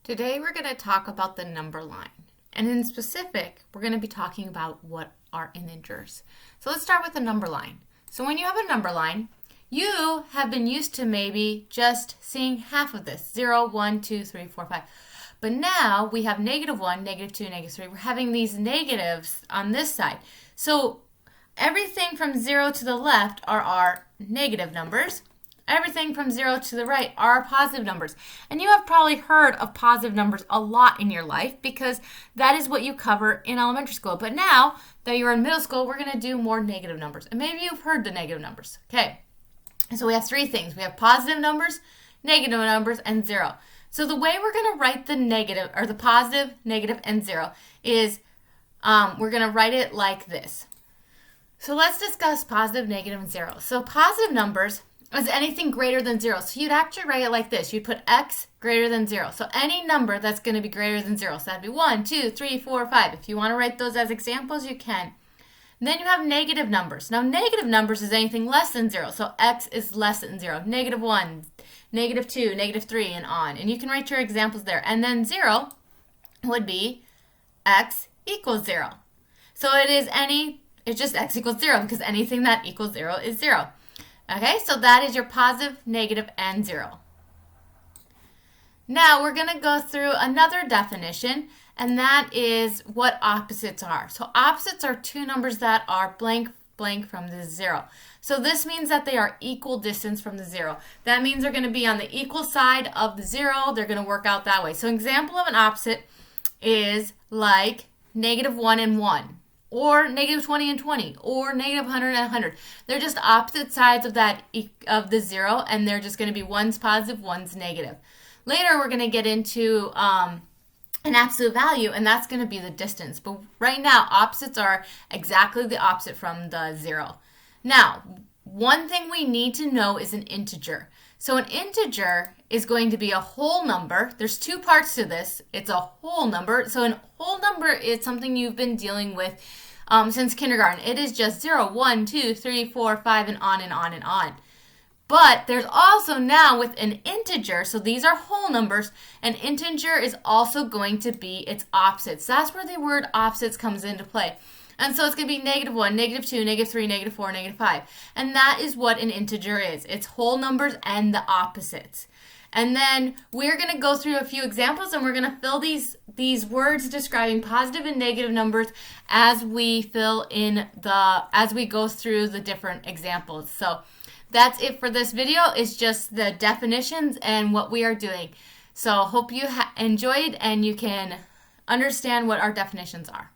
Today we're going to talk about the number line. And in specific, we're going to be talking about what are integers. So let's start with the number line. So when you have a number line, you have been used to maybe just seeing half of this, 0, 1, 2, 3, 4, 5. But now we have -1, -2, -3. We're having these negatives on this side. So everything from 0 to the left are our negative numbers. Everything from 0 to the right are positive numbers. And you have probably heard of positive numbers a lot in your life because that is what you cover in elementary school. But now that you're in middle school, we're going to do more negative numbers. And maybe you've heard the negative numbers. Okay, so we have three things. We have positive numbers, negative numbers, and 0. So the way we're going to write the negative, or the positive, negative, and 0 is we're going to write it like this. So let's discuss positive, negative, and 0. So positive numbers is anything greater than 0. So you'd actually write it like this. You'd put x greater than 0. So any number that's going to be greater than 0. So that'd be 1, 2, 3, 4, 5. If you want to write those as examples, you can. And then you have negative numbers. Now negative numbers is anything less than 0. So x is less than 0. -1, -2, -3, and on. And you can write your examples there. And then 0 would be x equals 0. So it's just x equals 0 because anything that equals 0 is 0. Okay, so that is your positive, negative, and 0. Now we're going to go through another definition, and that is what opposites are. So opposites are two numbers that are blank, blank from the 0. So this means that they are equal distance from the 0. That means they're going to be on the equal side of the 0. They're going to work out that way. So an example of an opposite is like -1 and 1. Or -20 and 20, or -100 and 100. They're just opposite sides of the 0, and they're just going to be one's positive, one's negative. Later, we're going to get into an absolute value, and that's going to be the distance. But right now, opposites are exactly the opposite from the 0. Now, one thing we need to know is an integer. So an integer is going to be a whole number. There's two parts to this. It's a whole number. So a whole number is something you've been dealing with since kindergarten. It is just 0, 1, 2, 3, 4, 5, and on and on and on. But there's also now with an integer, so these are whole numbers, an integer is also going to be its opposites. That's where the word opposites comes into play. And so it's going to be -1, -2, -3, -4, -5. And that is what an integer is. It's whole numbers and the opposites. And then we're going to go through a few examples, and we're going to fill these words describing positive and negative numbers as we go through the different examples. So that's it for this video. It's just the definitions and what we are doing. So hope you enjoyed and you can understand what our definitions are.